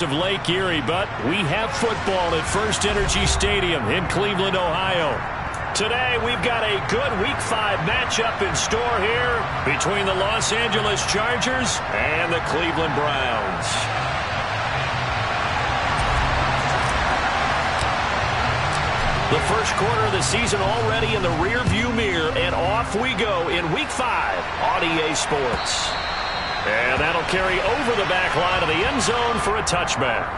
Of Lake Erie, but we have football at First Energy Stadium in Cleveland, Ohio. Today, we've got a good Week 5 matchup in store here between the Los Angeles Chargers and the Cleveland Browns. The first quarter of the season already in the rearview mirror, and off we go in Week 5 on EA Sports. And that'll carry over the back line of the end zone for a touchback.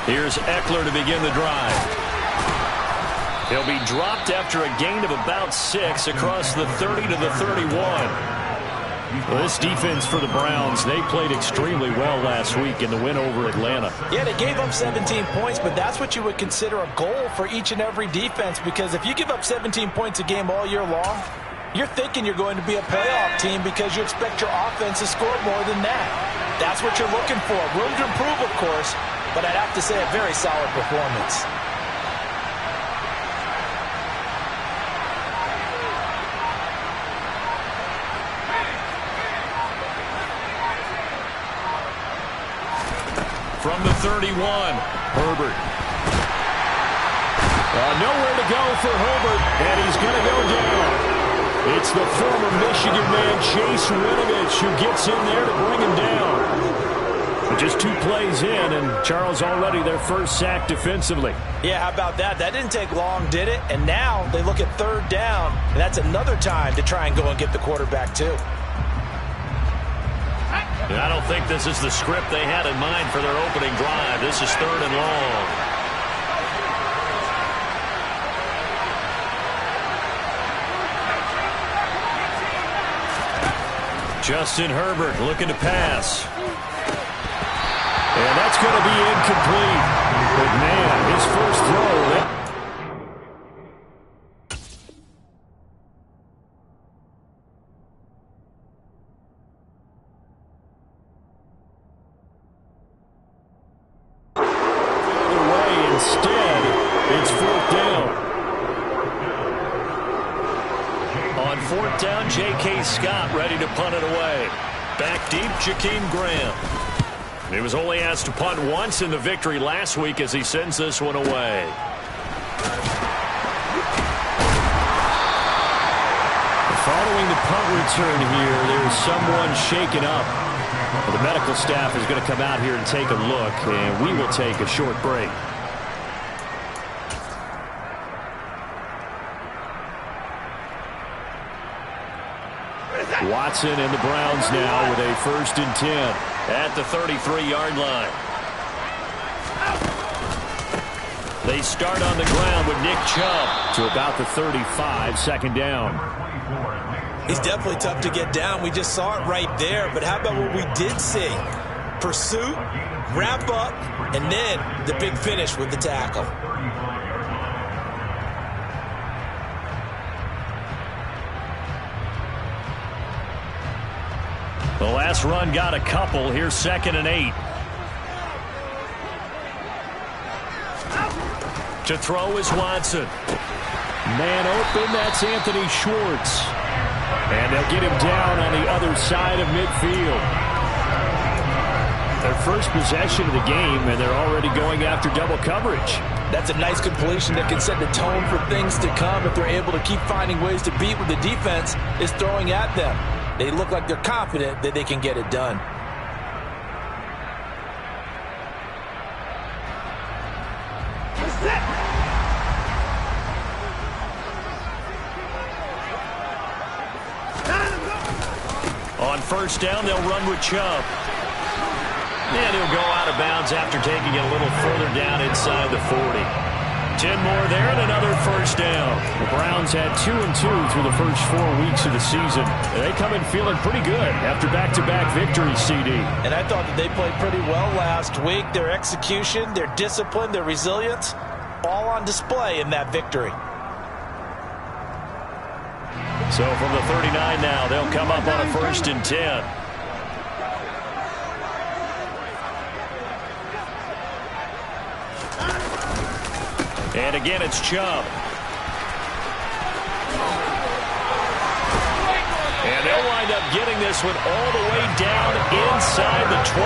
Here's Eckler to begin the drive. He'll be dropped after a gain of about 6 across the 30 to the 31. Well, this defense for the Browns, they played extremely well last week in the win over Atlanta. Yeah, they gave up 17 points, but that's what you would consider a goal for each and every defense, because if you give up 17 points a game all year long, you're thinking you're going to be a playoff team because you expect your offense to score more than that. That's what you're looking for. Room to improve, of course, but I'd have to say a very solid performance. From the 31, Herbert. Nowhere to go for Herbert, and he's going to go down. It's the former Michigan man, Chase Winovich, who gets in there to bring him down. But just 2 plays in, and Charles already their first sack defensively. Yeah, how about that? That didn't take long, did it? And now they look at 3rd down, and that's another time to try and go and get the quarterback, too. I don't think this is the script they had in mind for their opening drive. This is 3rd and long. Justin Herbert looking to pass. And that's going to be incomplete. But, man, his first throw. The other way instead, it's 4th down. On 4th down, J.K. Scott ready to punt it away. Back deep, Jakeem Graham. He was only asked to punt once in the victory last week as he sends this one away. Following the punt return here, there's someone shaken up. Well, the medical staff is going to come out here and take a look, and we will take a short break. Watson and the Browns now with a 1st and 10 at the 33-yard line. They start on the ground with Nick Chubb to about the 35, 2nd down. He's definitely tough to get down. We just saw it right there. But how about what we did see? Pursuit, wrap up, and then the big finish with the tackle. The last run got a couple. Here's 2nd and 8. To throw is Watson. Man open, that's Anthony Schwartz. And they'll get him down on the other side of midfield. Their first possession of the game, and they're already going after double coverage. That's a nice completion that can set the tone for things to come if they're able to keep finding ways to beat what the defense is throwing at them. They look like they're confident that they can get it done. On 1st down, they'll run with Chubb. And he'll go out of bounds after taking it a little further down inside the 40. 10 more there and another 1st down. The Browns had 2-2 through the first 4 weeks of the season. They come in feeling pretty good after back-to-back victories, CD. And I thought that they played pretty well last week. Their execution, their discipline, their resilience, all on display in that victory. So from the 39 now, they'll come up on a 1st and 10. And again, it's Chubb. And they'll wind up getting this one all the way down inside the 20.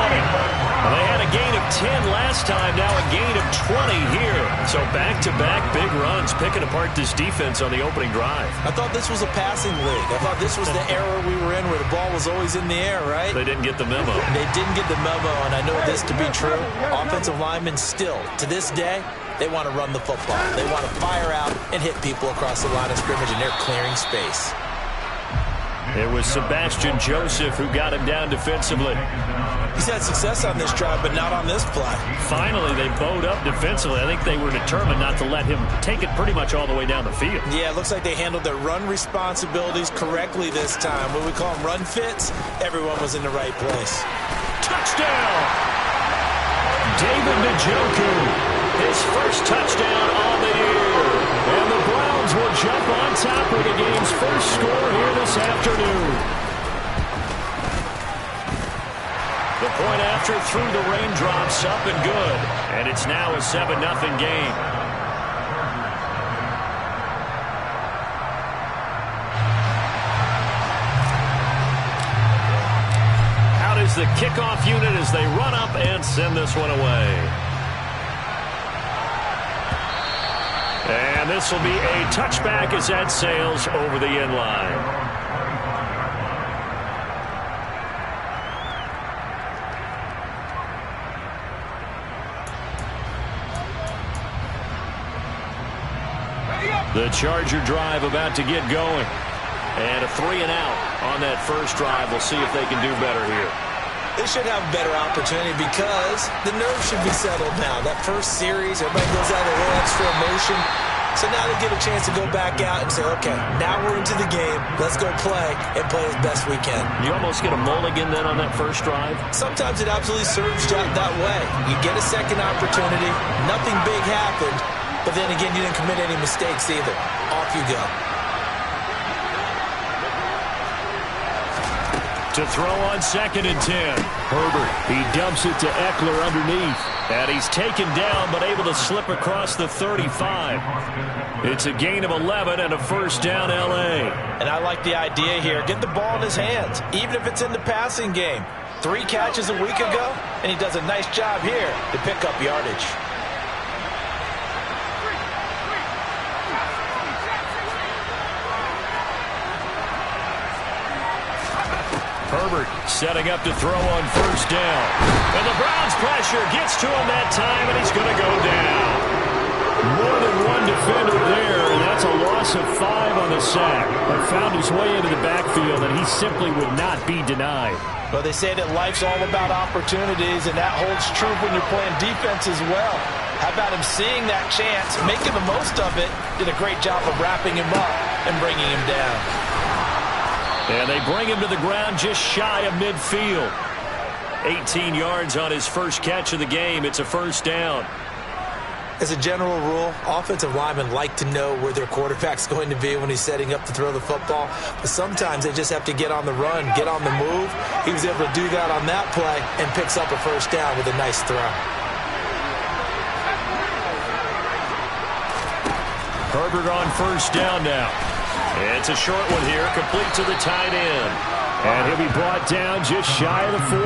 Well, they had a gain of 10 last time, now a gain of 20 here. So back-to-back big runs, picking apart this defense on the opening drive. I thought this was a passing league. I thought this was the era we were in where the ball was always in the air, right? They didn't get the memo. They didn't get the memo, and I know this to be true. Offensive linemen still, to this day, they want to run the football. They want to fire out and hit people across the line of scrimmage, and they're clearing space. It was Sebastian Joseph who got him down defensively. He's had success on this drive, but not on this play. Finally, they bowed up defensively. I think they were determined not to let him take it pretty much all the way down the field. Yeah, it looks like they handled their run responsibilities correctly this time. What we call them run fits, everyone was in the right place. Touchdown! David Njoku, his first touchdown on the year. And the Browns will jump on top of the game's first score here this afternoon. The point after through the raindrops, up and good. And it's now a 7-0 game. Out is the kickoff unit as they run up and send this one away. And this will be a touchback as that sails over the end line. The Charger drive about to get going. And a 3-and-out on that first drive. We'll see if they can do better here. They should have a better opportunity because the nerves should be settled now. That first series, everybody goes out with a little extra emotion. So now they get a chance to go back out and say, okay, now we're into the game. Let's go play and play as best we can. You almost get a mulligan then on that first drive? Sometimes it absolutely serves you out that way. You get a second opportunity. Nothing big happened. But then again, you didn't commit any mistakes either. Off you go. To throw on 2nd and 10. Herbert, he dumps it to Eckler underneath. And he's taken down, but able to slip across the 35. It's a gain of 11 and a first down, L.A. And I like the idea here. Get the ball in his hands, even if it's in the passing game. 3 catches a week ago, and he does a nice job here to pick up yardage. Herbert setting up to throw on first down. And the Browns pressure gets to him that time, and he's going to go down. More than one defender there, and that's a loss of 5 on the sack. But found his way into the backfield, and he simply would not be denied. Well, they say that life's all about opportunities, and that holds true when you're playing defense as well. How about him seeing that chance, making the most of it, did a great job of wrapping him up and bringing him down. And they bring him to the ground just shy of midfield. 18 yards on his first catch of the game. It's a first down. As a general rule, offensive linemen like to know where their quarterback's going to be when he's setting up to throw the football. But sometimes they just have to get on the run, get on the move. He was able to do that on that play and picks up a first down with a nice throw. Herbert on first down now. It's a short one here, complete to the tight end. And he'll be brought down just shy of the 40.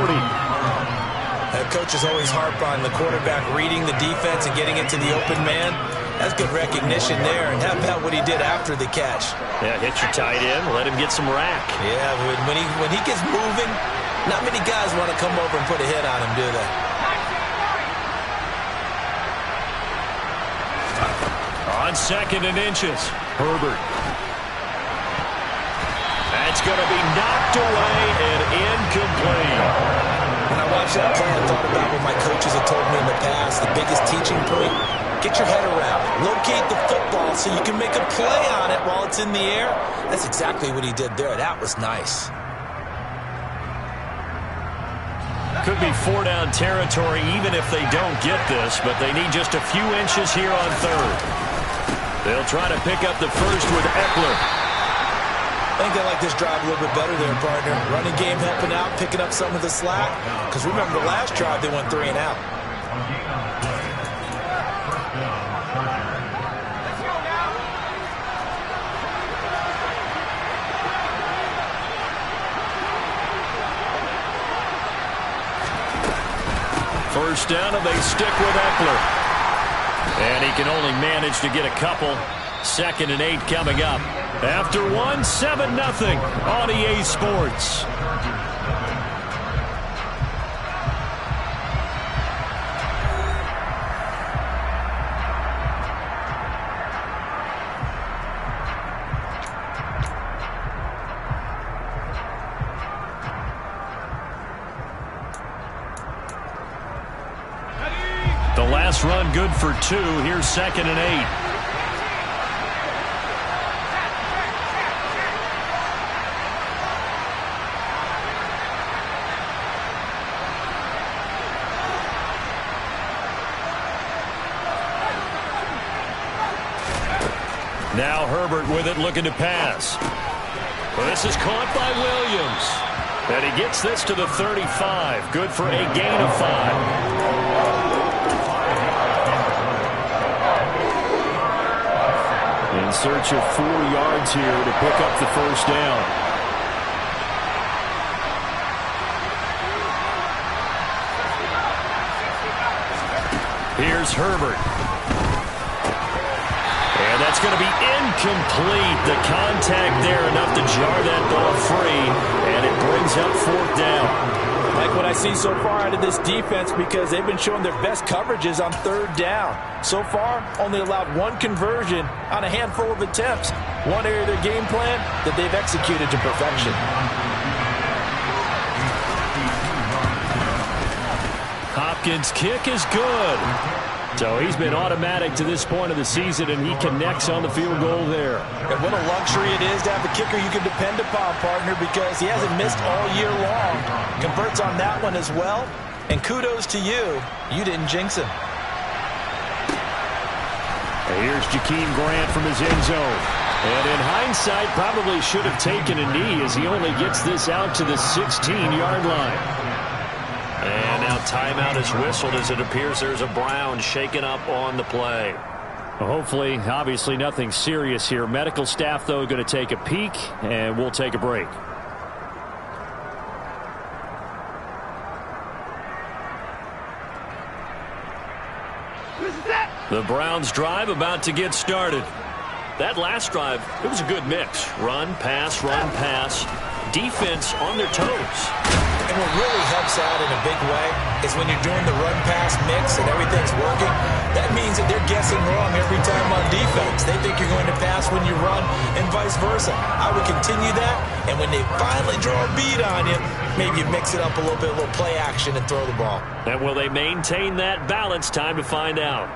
Coaches always harp on the quarterback reading the defense and getting into the open man. That's good recognition there. And how about what he did after the catch? Yeah, hit your tight end, let him get some rack. Yeah, when he gets moving, not many guys want to come over and put a hit on him, do they? On 2nd and inches, Herbert. That's going to be knocked away and incomplete. When I watched that play, I thought about what my coaches had told me in the past. The biggest teaching point, get your head around. Locate the football so you can make a play on it while it's in the air. That's exactly what he did there. That was nice. Could be 4-down territory even if they don't get this, but they need just a few inches here on third. They'll try to pick up the first with Eckler. I think they like this drive a little bit better there, partner. Running game helping out, picking up some of the slack. Because remember the last drive, they went 3 and out. First down, and they stick with Eckler. And he can only manage to get a couple. 2nd and 8 coming up. After 1, 7-0 on EA Sports. The last run good for 2. Here's 2nd and 8. Now Herbert with it, looking to pass. Well, this is caught by Williams. And he gets this to the 35. Good for a gain of 5. In search of 4 yards here to pick up the first down. Here's Herbert. And that's going to be incomplete. The contact there enough to jar that ball free. And it brings up 4th down. Like what I see so far out of this defense because they've been showing their best coverages on 3rd down. So far, only allowed 1 conversion on a handful of attempts. One area of their game plan that they've executed to perfection. Hopkins' kick is good. So he's been automatic to this point of the season, and he connects on the field goal there. And what a luxury it is to have a kicker you can depend upon, partner, because he hasn't missed all year long. Converts on that one as well. And kudos to you. You didn't jinx him. And here's Jakeem Grant from his end zone. And in hindsight, probably should have taken a knee as he only gets this out to the 16-yard line. And now timeout is whistled as it appears there's a Brown shaken up on the play. Well, hopefully, obviously nothing serious here. Medical staff, though, going to take a peek, and we'll take a break. The Browns drive about to get started. That last drive, it was a good mix. Run, pass, defense on their toes. And what really helps out in a big way is when you're doing the run-pass mix and everything's working, that means that they're guessing wrong every time on defense. They think you're going to pass when you run and vice versa. I would continue that, and when they finally draw a bead on you, maybe you mix it up a little bit, a little play action and throw the ball. And will they maintain that balance? Time to find out.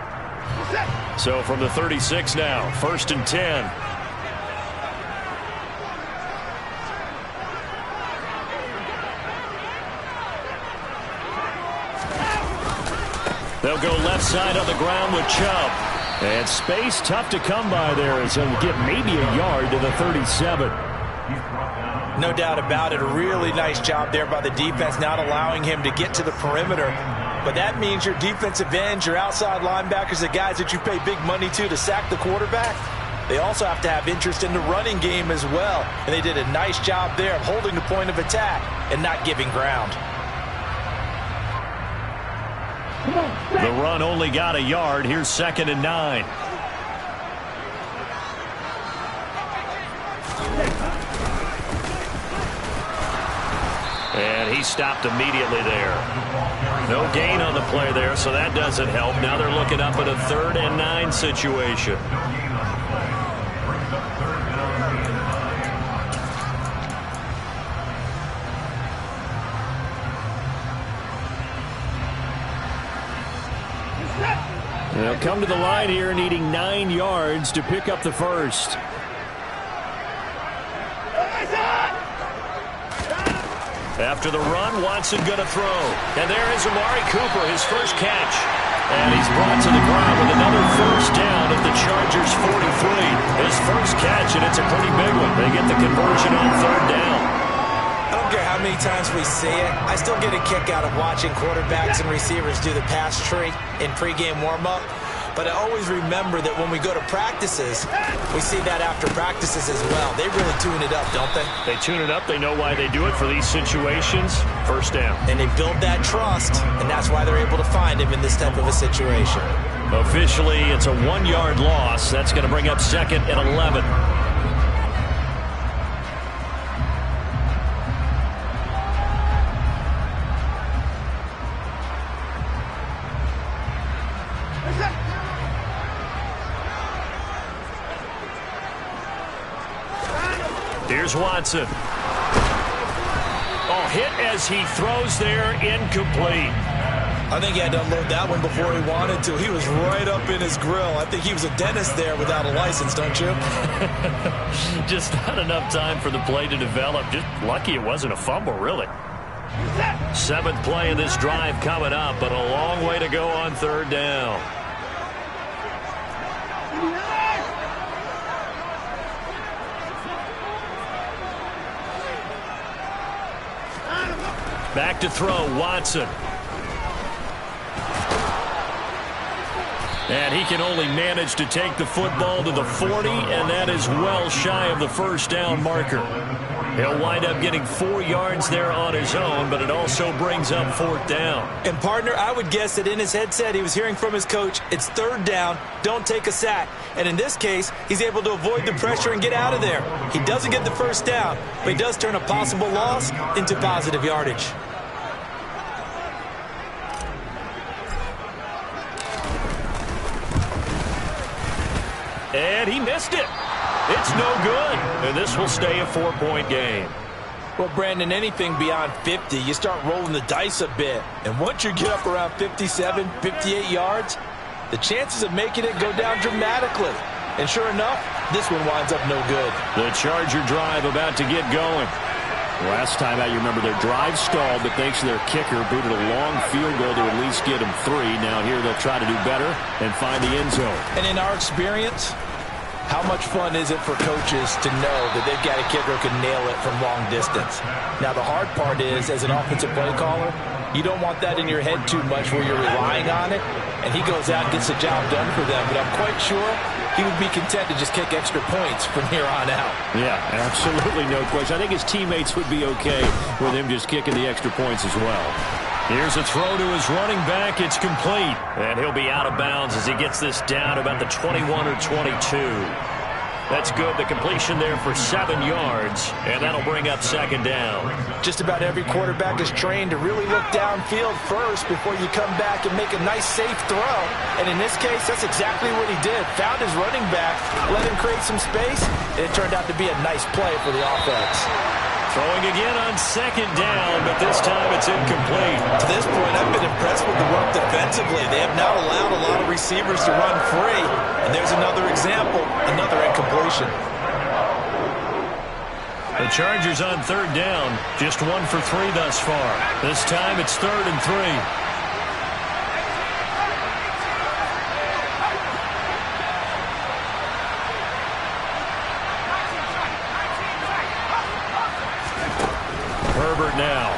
So from the 36 now, 1st and 10. They'll go left side on the ground with Chubb. And space tough to come by there as he'll get maybe a yard to the 37. No doubt about it. A really nice job there by the defense, not allowing him to get to the perimeter. But that means your defensive ends, your outside linebackers, the guys that you pay big money to sack the quarterback, they also have to have interest in the running game as well. And they did a nice job there of holding the point of attack and not giving ground. The run only got a yard. Here's 2nd and 9. And he stopped immediately there. No gain on the play there, so that doesn't help. Now they're looking up at a 3rd and 9 situation. They'll come to the line here needing 9 yards to pick up the first. After the run, Watson going to throw. And there is Amari Cooper, his first catch. And he's brought to the ground with another first down at the Chargers' 43. His first catch, and it's a pretty big one. They get the conversion on third down. I don't care how many times we see it. I still get a kick out of watching quarterbacks and receivers do the pass tree in pregame warm-up. But I always remember that when we go to practices, we see that after practices as well. They really tune it up, don't they? They tune it up. They know why they do it for these situations. First down. And they build that trust, and that's why they're able to find him in this type of a situation. Officially, it's a 1-yard loss. That's going to bring up second and 11. Here's Watson. Oh, hit as he throws there, incomplete. I think he had to unload that one before he wanted to. He was right up in his grill. I think he was a dentist there without a license, don't you? Just not enough time for the play to develop. Just lucky it wasn't a fumble, really. 7th play of this drive coming up, but a long way to go on third down. Back to throw, Watson. And he can only manage to take the football to the 40, and that is well shy of the first down marker. He'll wind up getting 4 yards there on his own, but it also brings up 4th down. And, partner, I would guess that in his headset he was hearing from his coach, it's 3rd down, don't take a sack. And in this case, he's able to avoid the pressure and get out of there. He doesn't get the first down, but he does turn a possible loss into positive yardage. And he missed it. It's no good. And this will stay a 4-point game. Well, Brandon, anything beyond 50, you start rolling the dice a bit. And once you get up around 57, 58 yards, the chances of making it go down dramatically. And sure enough, this one winds up no good. The Charger drive about to get going. Last time out, you remember their drive stalled, but thanks to their kicker, booted a long field goal to at least get them 3. Now here they'll try to do better and find the end zone. And in our experience, how much fun is it for coaches to know that they've got a kicker who can nail it from long distance? Now, the hard part is, as an offensive play caller, you don't want that in your head too much where you're relying on it, and he goes out and gets the job done for them. But I'm quite sure he would be content to just kick extra points from here on out. Yeah, absolutely no question. I think his teammates would be okay with him just kicking the extra points as well. Here's a throw to his running back. It's complete. And he'll be out of bounds as he gets this down about the 21 or 22. That's good. The completion there for 7 yards, and that'll bring up second down. Just about every quarterback is trained to really look downfield first before you come back and make a nice, safe throw. And in this case, that's exactly what he did. Found his running back, let him create some space, and it turned out to be a nice play for the offense. Throwing again on second down, but this time it's incomplete. To this point, I've been impressed with the work defensively. They have now allowed a lot of receivers to run free. And there's another example, another incompletion. The Chargers on third down, just 1 for 3 thus far. This time it's 3rd and 3. Herbert now.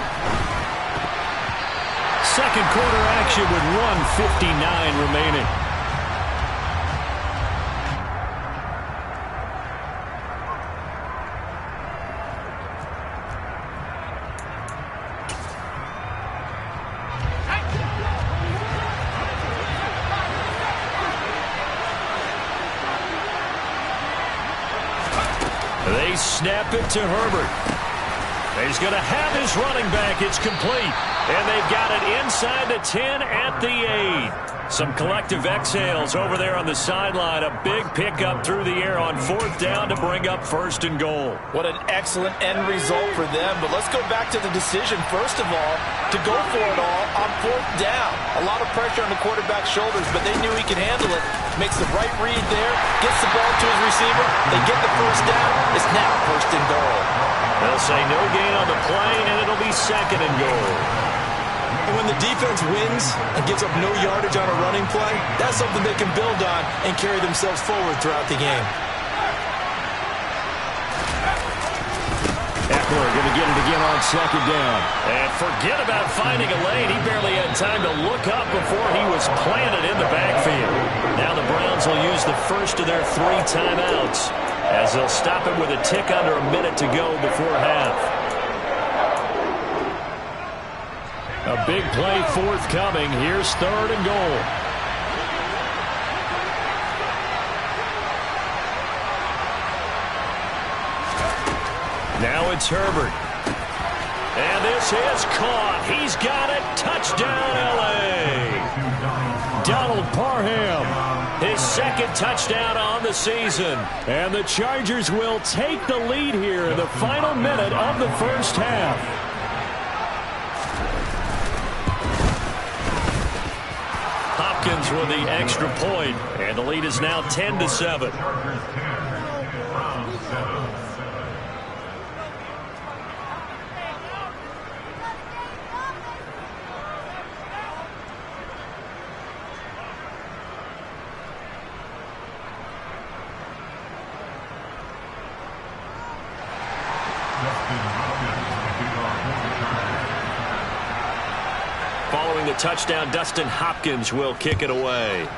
Second quarter action with 1:59 remaining. They snap it to Herbert. He's going to have his running back. It's complete. And they've got it inside the 10 at the 8. Some collective exhales over there on the sideline. A big pickup through the air on 4th down to bring up 1st and goal. What an excellent end result for them. But let's go back to the decision, first of all, to go for it all on 4th down. A lot of pressure on the quarterback's shoulders, but they knew he could handle it. Makes the right read there, gets the ball to his receiver. They get the first down. It's now 1st and goal. They'll say no gain on the play, and it'll be second and goal. And when the defense wins and gives up no yardage on a running play, that's something they can build on and carry themselves forward throughout the game. Eckler going to get it again on second down. And forget about finding a lane. He barely had time to look up before he was planted in the backfield. Now the Browns will use the first of their 3 timeouts as they'll stop it with a tick under a minute to go before half. A big play forthcoming. Here's third and goal. Now it's Herbert. And this is caught. He's got it. Touchdown, L.A. Donald Parham. His second touchdown on the season. And the Chargers will take the lead here in the final minute of the first half. Hopkins with the extra point, and the lead is now 10-7. Following the touchdown, Dustin Hopkins will kick it away.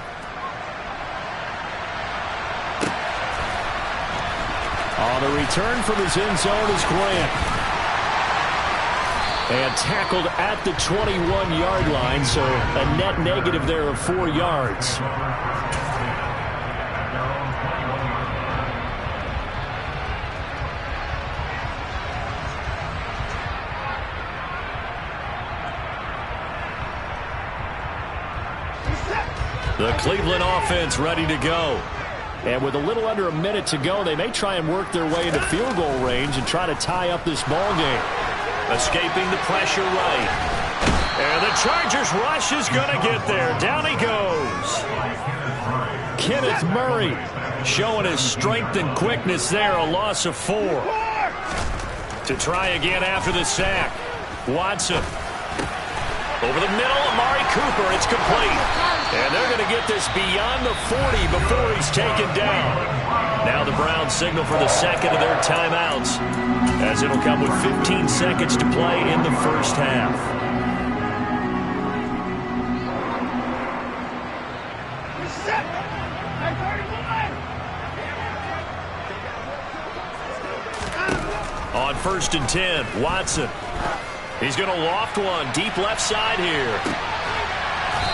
On the return from his end zone is Grant. And tackled at the 21-yard line, so a net negative there of 4 yards. The Cleveland offense ready to go. And with a little under a minute to go, they may try and work their way into field goal range and try to tie up this ball game. Escaping the pressure right. And the Chargers rush is going to get there. Down he goes. Kenneth Murray showing his strength and quickness there. A loss of 4. To try again after the sack. Watson. Over the middle, Amari Cooper. It's complete. And they're going to get this beyond the 40 before he's taken down. Now the Browns signal for the second of their timeouts, as it'll come with 15 seconds to play in the first half. On 1st and 10, Watson. He's going to loft one deep left side here.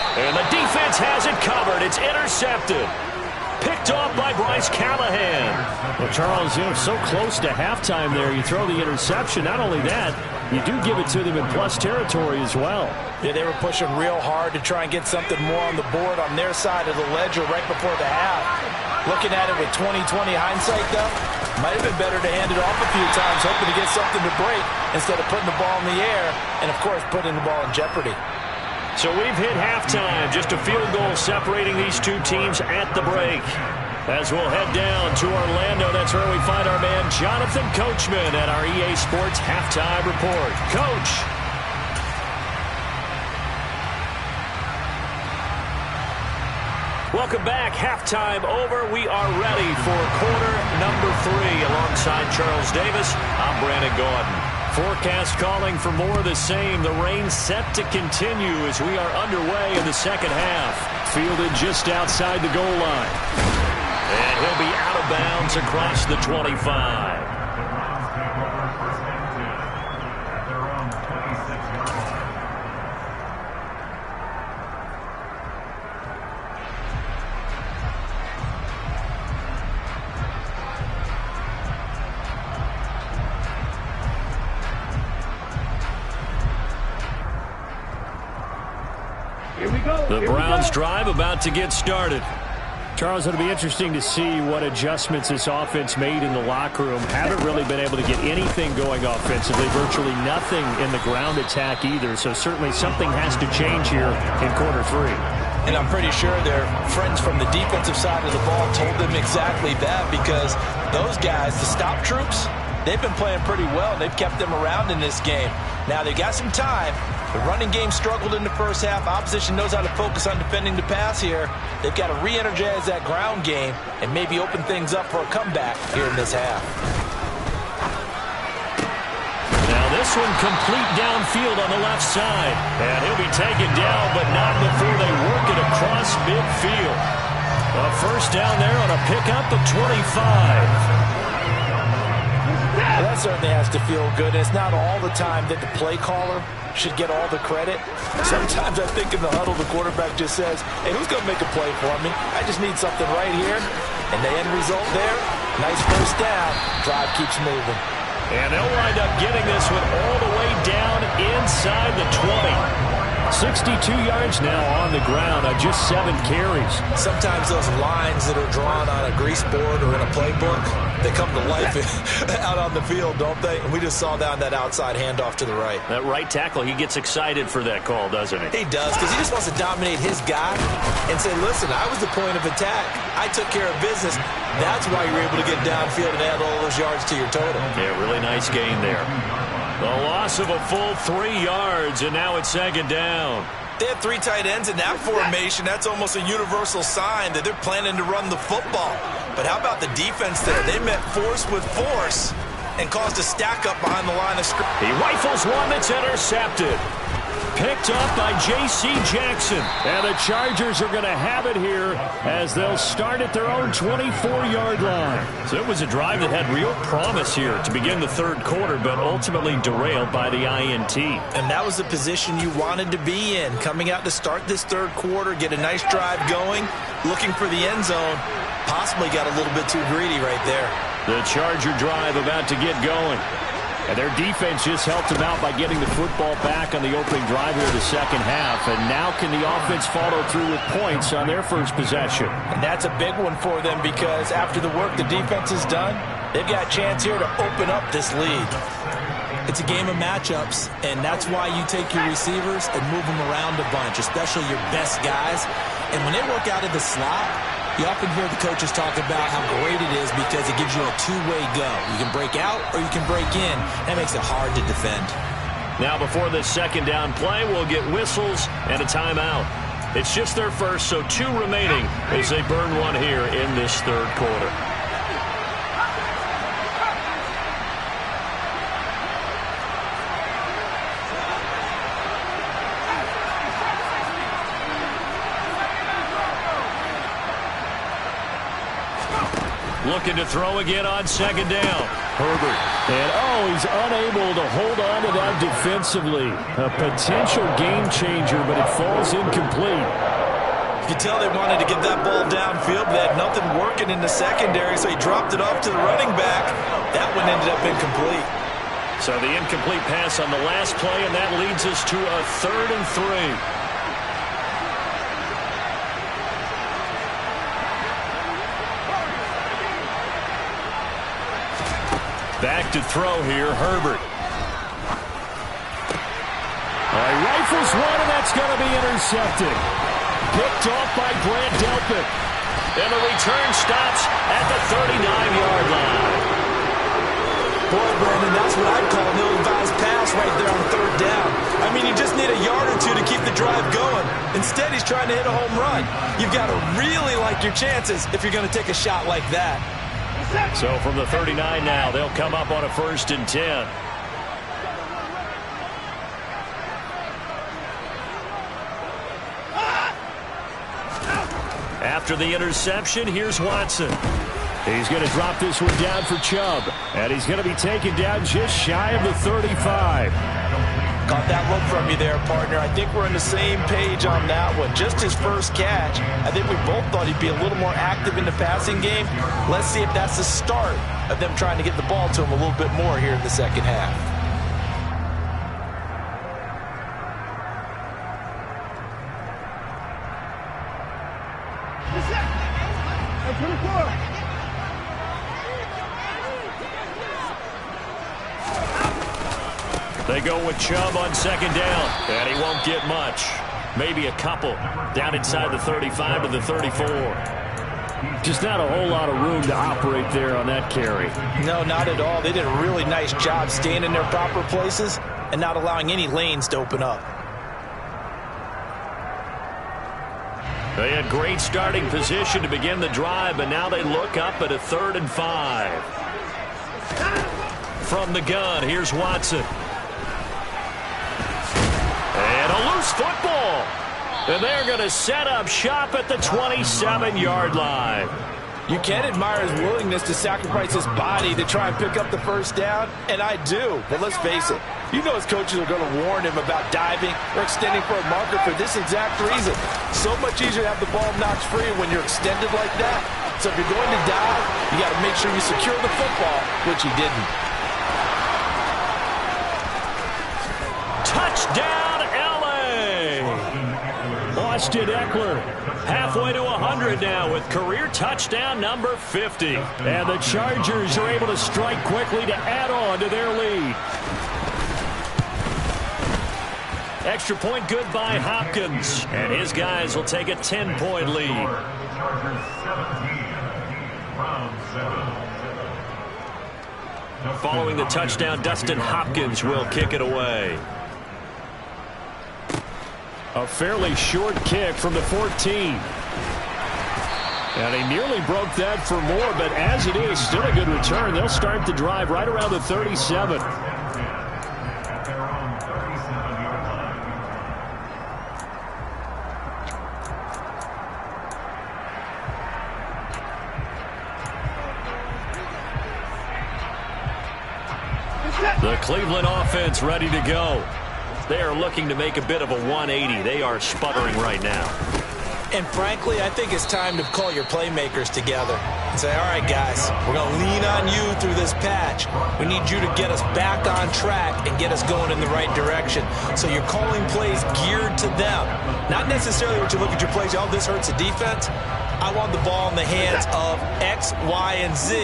And the defense has it covered. It's intercepted. Picked off by Bryce Callahan. Well, Charles, so close to halftime there. You throw the interception. Not only that, you do give it to them in plus territory as well. Yeah, they were pushing real hard to try and get something more on the board on their side of the ledger right before the half. Looking at it with 20/20 hindsight, though, might have been better to hand it off a few times, hoping to get something to break instead of putting the ball in the air and, of course, putting the ball in jeopardy. So we've hit halftime. Just a field goal separating these two teams at the break. As we'll head down to Orlando, that's where we find our man Jonathan Coachman at our EA Sports Halftime Report. Coach. Welcome back. Halftime over. We are ready for quarter number 3. Alongside Charles Davis, I'm Brandon Gaudin. Forecast calling for more of the same. The rain set to continue as we are underway in the second half. Fielded just outside the goal line. And he'll be out of bounds across the 25. The Browns drive about to get started. Charles, it'll be interesting to see what adjustments this offense made in the locker room. Haven't really been able to get anything going offensively, virtually nothing in the ground attack either. So certainly something has to change here in quarter 3. And I'm pretty sure their friends from the defensive side of the ball told them exactly that, because those guys, the stop troops, they've been playing pretty well. They've kept them around in this game. Now, they've got some time. The running game struggled in the first half. Opposition knows how to focus on defending the pass here. They've got to re-energize that ground game and maybe open things up for a comeback here in this half. Now this one complete downfield on the left side. And he'll be taken down, but not before they work it across midfield. A first down there on a pickup of 25. Well, that certainly has to feel good. It's not all the time that the play caller should get all the credit. Sometimes I think in the huddle, the quarterback just says, hey, who's going to make a play for me? I just need something right here. And the end result there, nice first down. Drive keeps moving. And they'll wind up getting this one all the way down inside the 20. 62 yards now on the ground on just 7 carries. Sometimes those lines that are drawn on a grease board or in a playbook, they come to life out on the field, don't they? And we just saw that outside handoff to the right. That right tackle, he gets excited for that call, doesn't he? He does, because he just wants to dominate his guy and say, listen, I was the point of attack. I took care of business. That's why you're able to get downfield and add all those yards to your total. Yeah, really nice gain there. The loss of a full 3 yards, and now it's second down. They have 3 tight ends in that formation. That's almost a universal sign that they're planning to run the football. But how about the defense there? They met force with force and caused a stack up behind the line of scrimmage. He rifles one that's intercepted. Picked up by J.C. Jackson. And the Chargers are going to have it here as they'll start at their own 24-yard line. So it was a drive that had real promise here to begin the third quarter, but ultimately derailed by the INT. And that was the position you wanted to be in. Coming out to start this third quarter, get a nice drive going, looking for the end zone. Possibly got a little bit too greedy right there. The Charger drive about to get going. And their defense just helped them out by getting the football back on the opening drive here in the second half. And now can the offense follow through with points on their first possession? And that's a big one for them because after the work the defense has done, they've got a chance here to open up this lead. It's a game of matchups, and that's why you take your receivers and move them around a bunch, especially your best guys. And when they work out of the slot, you often hear the coaches talk about how great it is because it gives you a two-way go. You can break out or you can break in. That makes it hard to defend. Now before this second down play, we'll get whistles and a timeout. It's just their first, so 2 remaining as they burn one here in this third quarter. Looking to throw again on second down. Herbert. And, he's unable to hold on to that defensively. A potential game changer, but it falls incomplete. You can tell they wanted to get that ball downfield, but they had nothing working in the secondary, so he dropped it off to the running back. That one ended up incomplete. So the incomplete pass on the last play, and that leads us to a 3rd and 3. Back to throw here, Herbert. He rifles one, and that's going to be intercepted. Picked off by Grant Delpit. And the return stops at the 39-yard line. Boy, Brandon, that's what I'd call an ill-advised pass right there on 3rd down. I mean, you just need a yard or 2 to keep the drive going. Instead, he's trying to hit a home run. You've got to really like your chances if you're going to take a shot like that. So from the 39 now, they'll come up on a 1st and 10. After the interception, here's Watson. He's going to drop this one down for Chubb. And he's going to be taken down just shy of the 35. Got that look from you there, partner. I think we're on the same page on that one. Just his first catch. I think we both thought he'd be a little more active in the passing game. Let's see if that's the start of them trying to get the ball to him a little bit more here in the second half. They go with Chubb on second down, and he won't get much. Maybe a couple down inside the 35 to the 34. Just not a whole lot of room to operate there on that carry. No, not at all. They did a really nice job staying in their proper places and not allowing any lanes to open up. They had great starting position to begin the drive, but now they look up at a 3rd and 5. From the gun, here's Watson. And a loose football. And they're going to set up shop at the 27-yard line. You can admire his willingness to sacrifice his body to try and pick up the first down, and I do. But let's face it, you know his coaches are going to warn him about diving or extending for a marker for this exact reason. So much easier to have the ball knocked free when you're extended like that. So if you're going to dive, you got to make sure you secure the football, which he didn't. Touchdown, L.A. Austin Eckler halfway to 100 now with career touchdown number 50. And the Chargers are able to strike quickly to add on to their lead. Extra point good by Hopkins. And his guys will take a 10-point lead. Following the touchdown, Dustin Hopkins will kick it away. A fairly short kick from the 14. And he nearly broke that for more, but as it is, still a good return. They'll start the drive right around the 37. The Cleveland offense ready to go. They are looking to make a bit of a 180. They are sputtering right now. And frankly, I think it's time to call your playmakers together and say, all right, guys, we're going to lean on you through this patch. We need you to get us back on track and get us going in the right direction. So you're calling plays geared to them. Not necessarily what you look at your plays, oh, this hurts the defense. I want the ball in the hands of X, Y, and Z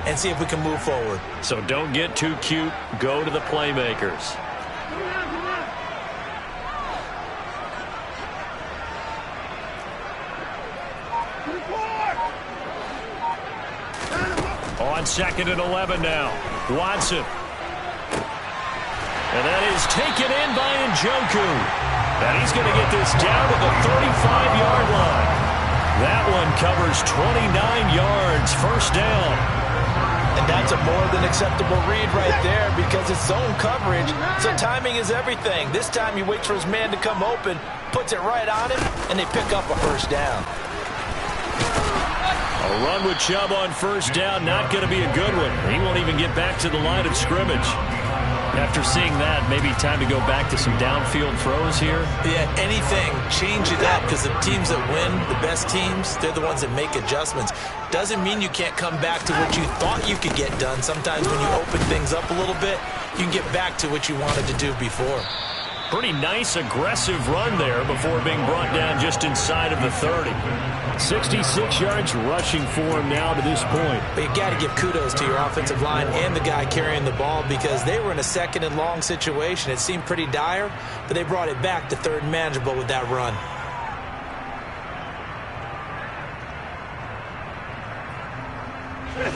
and see if we can move forward. So don't get too cute. Go to the playmakers. On 2nd and 11 now. Watson. And that is taken in by Njoku. And he's going to get this down to the 35-yard line. That one covers 29 yards. First down. And that's a more than acceptable read right there because it's zone coverage, so timing is everything. This time he waits for his man to come open, puts it right on him, and they pick up a first down. A run with Chubb on first down, not going to be a good one. He won't even get back to the line of scrimmage. After seeing that, maybe time to go back to some downfield throws here. Yeah, anything, change it up, because the teams that win, the best teams, they're the ones that make adjustments. Doesn't mean you can't come back to what you thought you could get done. Sometimes when you open things up a little bit, you can get back to what you wanted to do before. Pretty nice, aggressive run there before being brought down just inside of the 30. 66 yards rushing for him now to this point. But you got to give kudos to your offensive line and the guy carrying the ball because they were in a 2nd and long situation. It seemed pretty dire, but they brought it back to 3rd and manageable with that run.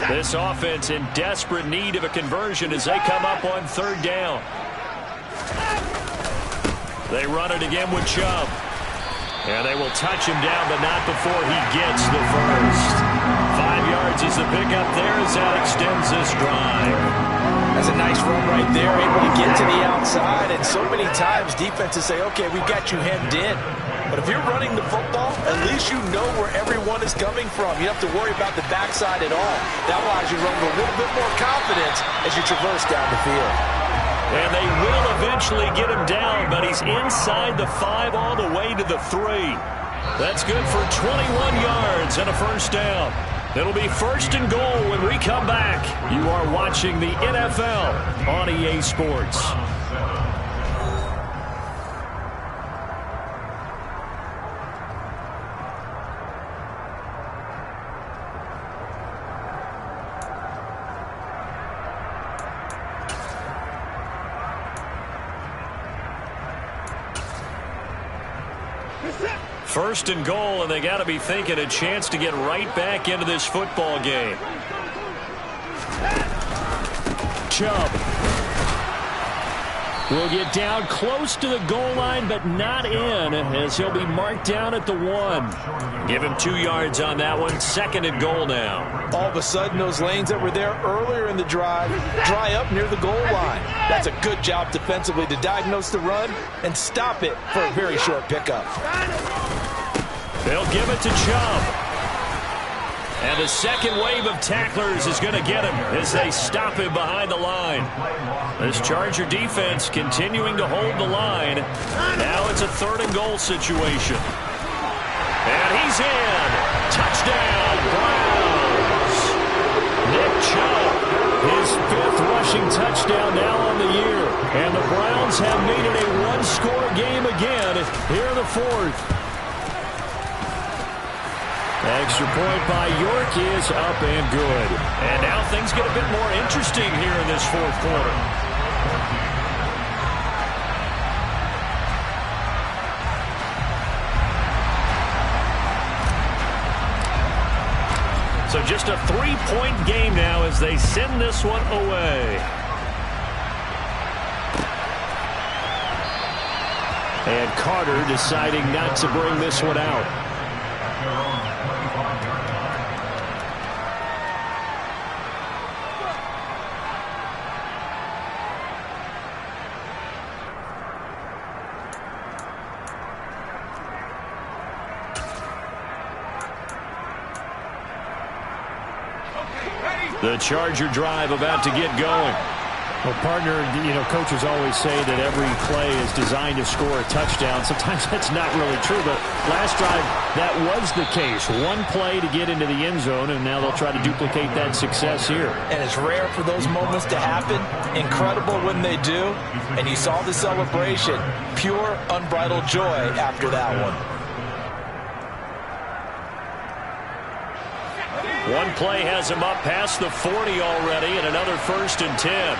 This offense in desperate need of a conversion as they come up on 3rd down. They run it again with Chubb. And they will touch him down, but not before he gets the first. 5 yards is the pickup there as that extends this drive. That's a nice run right there, able to get to the outside. And so many times defenses say, okay, we got you hemmed in. But if you're running the football, at least you know where everyone is coming from. You don't have to worry about the backside at all. That allows you to run with a little bit more confidence as you traverse down the field. And they will eventually get him down, but he's inside the 5 all the way to the 3. That's good for 21 yards and a first down. It'll be 1st and goal when we come back. You are watching the NFL on EA Sports. First and goal, and they got to be thinking a chance to get right back into this football game. Chubb will get down close to the goal line, but not in, as he'll be marked down at the 1. Give him 2 yards on that one. Second and goal now. All of a sudden, those lanes that were there earlier in the drive dry up near the goal line. That's a good job defensively to diagnose the run and stop it for a very short pickup. They'll give it to Chubb. And the second wave of tacklers is going to get him as they stop him behind the line. This Charger defense continuing to hold the line. Now it's a third and goal situation. And he's in. Touchdown, Browns. Nick Chubb, his 5th rushing touchdown now on the year. And the Browns have made it a one-score game again here in the 4th. Extra point by York is up and good. And now things get a bit more interesting here in this 4th quarter. So just a 3-point game now as they send this one away. And Carter deciding not to bring this one out. The Charger drive about to get going. Well, partner, coaches always say that every play is designed to score a touchdown. Sometimes that's not really true, but last drive, that was the case. One play to get into the end zone, and now they'll try to duplicate that success here. And it's rare for those moments to happen. Incredible when they do. And you saw the celebration. Pure, unbridled joy after that one. One play has him up past the 40 already, and another 1st and 10.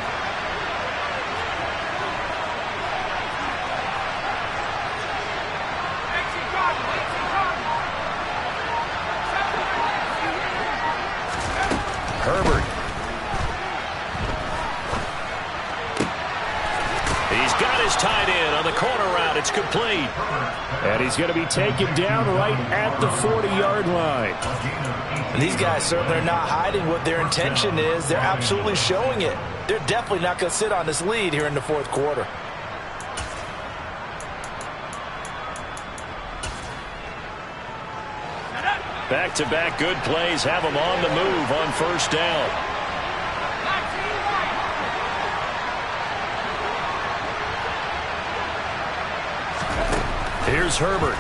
Herbert. He's got his tight end on the corner route. It's complete. And he's going to be taken down right at the 40-yard line. And these guys certainly are not hiding what their intention is. They're absolutely showing it. They're definitely not going to sit on this lead here in the 4th quarter. Back-to-back good plays have them on the move on 1st down. Here's Herbert.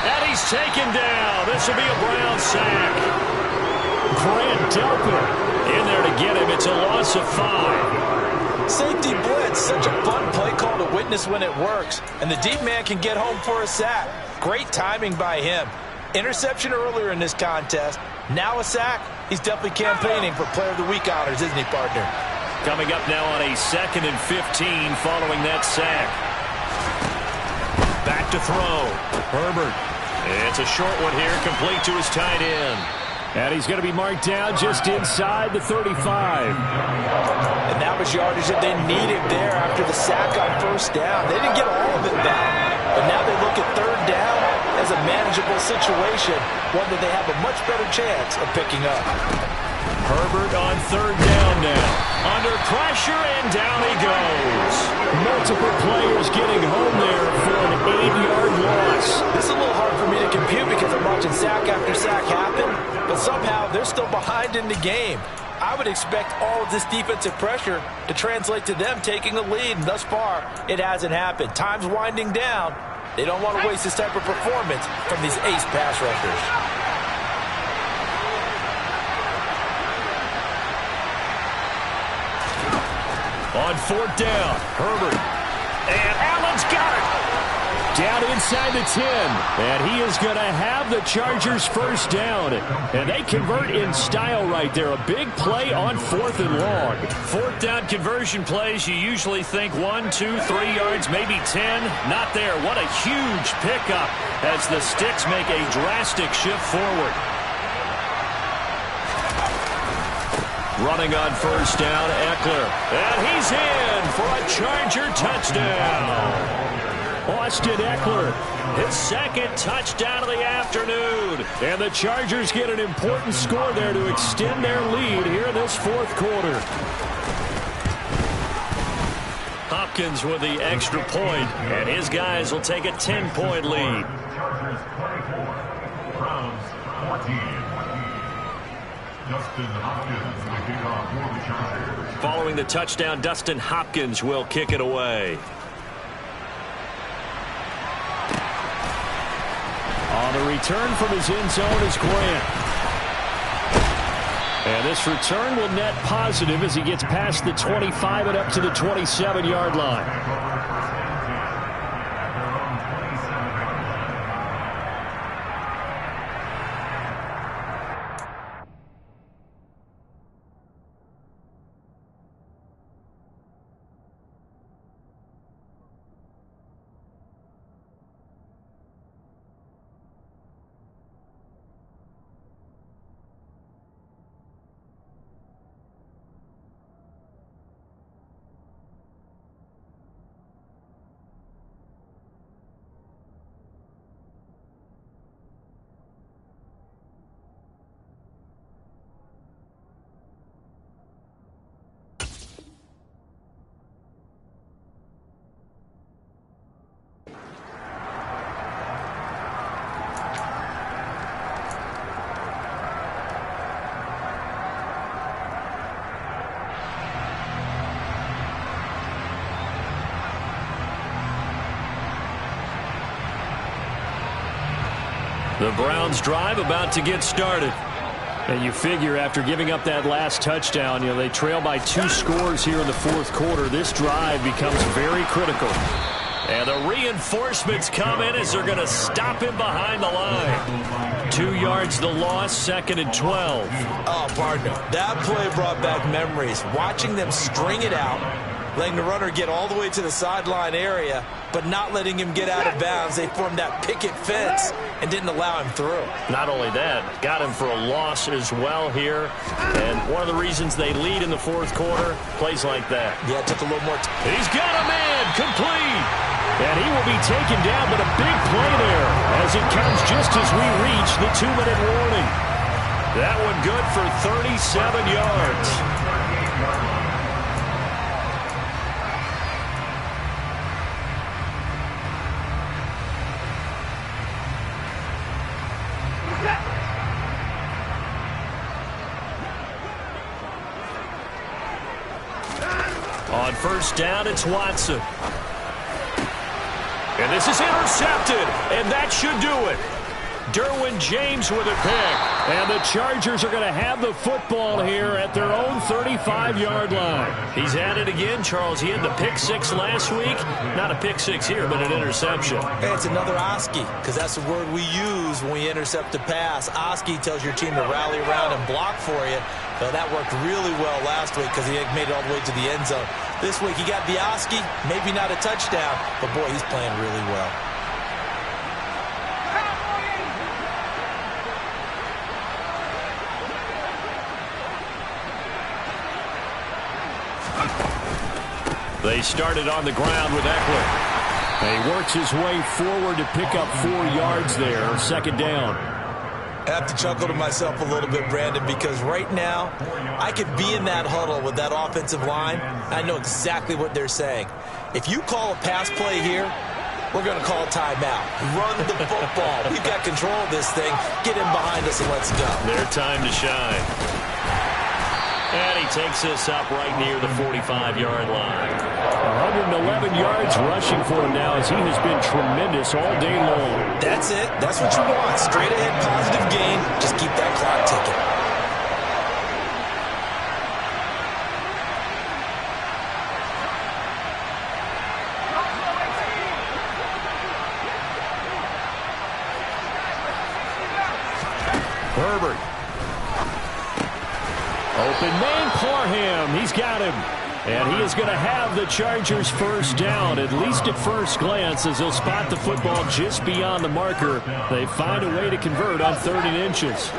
And he's taken down. This will be a Brown sack. Grant Delpit in there to get him. It's a loss of 5. Safety blitz, such a fun play call to witness when it works. And the deep man can get home for a sack. Great timing by him. Interception earlier in this contest. Now a sack. He's definitely campaigning for Player of the Week honors, isn't he, partner? Coming up now on a 2nd and 15 following that sack. Back to throw. Herbert. It's a short one here, complete to his tight end. And he's going to be marked down just inside the 35. And that was yardage that they needed there after the sack on 1st down. They didn't get all of it back. But now they look at 3rd down as a manageable situation, one that they have a much better chance of picking up. Herbert on 3rd down now. Under pressure, and down he goes. Multiple players getting home there for an 8-yard loss. This is a little hard for me to compute because I'm watching sack after sack happen, but somehow they're still behind in the game. I would expect all of this defensive pressure to translate to them taking a lead, and thus far, it hasn't happened. Time's winding down. They don't want to waste this type of performance from these ace pass rushers. On 4th down, Herbert. And Allen's got it. Down inside the 10. And he is going to have the Chargers first down. And they convert in style right there. A big play on 4th and long. 4th down conversion plays, you usually think 1, 2, 3 yards, maybe 10. Not there. What a huge pickup as the Sticks make a drastic shift forward. Running on first down, Eckler. And he's in for a Charger touchdown. Austin Eckler, his second touchdown of the afternoon. And the Chargers get an important score there to extend their lead here in this 4th quarter. Hopkins with the extra point, and his guys will take a 10-point lead. Chargers 24, Browns 14. Dustin Hopkins the kickoff for the Chargers. Following the touchdown, Dustin Hopkins will kick it away. On the return from his end zone is Grant. And this return will net positive as he gets past the 25 and up to the 27-yard line. The Browns drive about to get started. And you figure after giving up that last touchdown, they trail by 2 scores here in the 4th quarter. This drive becomes very critical. And the reinforcements come in as they're going to stop him behind the line. 2 yards the loss, 2nd and 12. Oh, partner, that play brought back memories. Watching them string it out, letting the runner get all the way to the sideline area, but not letting him get out of bounds. They formed that picket fence and didn't allow him through. Not only that, got him for a loss as well here. And one of the reasons they lead in the 4th quarter, plays like that. Yeah, it took a little more time. He's got a man, complete. And he will be taken down, but a big play there as it comes just as we reach the 2-minute warning. That one good for 37 yards. On first down, it's Watson. And this is intercepted, and that should do it. Derwin James with a pick. And the Chargers are going to have the football here at their own 35-yard line. He's at it again, Charles. He had the pick 6 last week. Not a pick 6 here, but an interception. Hey, it's another Oski, because that's the word we use when we intercept a pass. Oski tells your team to rally around and block for you. But that worked really well last week because he made it all the way to the end zone. This week he got the Oski, maybe not a touchdown, but boy, he's playing really well. They started on the ground with Eckler. He works his way forward to pick up 4 yards there, 2nd down. I have to chuckle to myself a little bit, Brandon, because right now I could be in that huddle with that offensive line. I know exactly what they're saying. If you call a pass play here, we're going to call a timeout. Run the football. We've got control of this thing. Get him behind us and let's go. Their time to shine. And he takes us up right near the 45-yard line. 111 yards rushing for him now as he has been tremendous all day long. That's it. That's what you want. Straight ahead, positive gain. Just keep that clock ticking. Open man, Parham. He's got him. And he is going to have the Chargers first down, at least at first glance, as they'll spot the football just beyond the marker. They find a way to convert on 3rd and inches.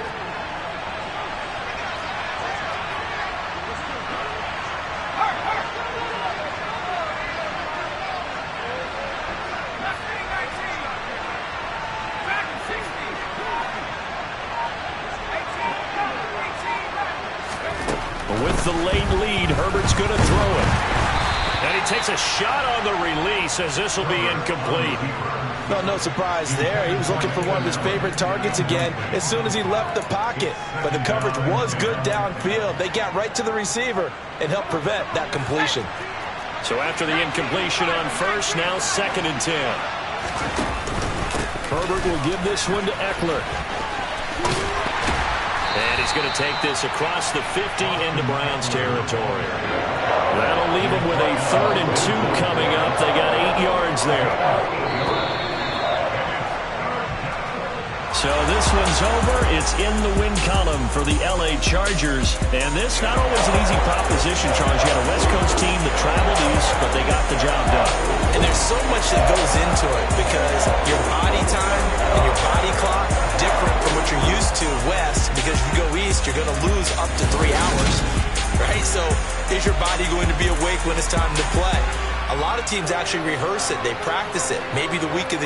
With the late lead, Herbert's going to throw it. And he takes a shot on the release as this will be incomplete. Well, no surprise there. He was looking for one of his favorite targets again as soon as he left the pocket. But the coverage was good downfield. They got right to the receiver and helped prevent that completion. So after the incompletion on first, now 2nd and 10. Herbert will give this one to Eckler. And he's going to take this across the 50 into Browns territory. That'll leave him with a 3rd and 2 coming up. They got 8 yards there. So this one's over. It's in the win column for the LA Chargers. And this not always an easy proposition, Charles. You got a West Coast team that traveled east, but they got the job done. And there's so much that goes into it because your body time and your body clock different from what you're used to west, because if you go east, you're going to lose up to 3 hours, right? So is your body going to be awake when it's time to play? A lot of teams actually rehearse it. They practice it. Maybe the week of the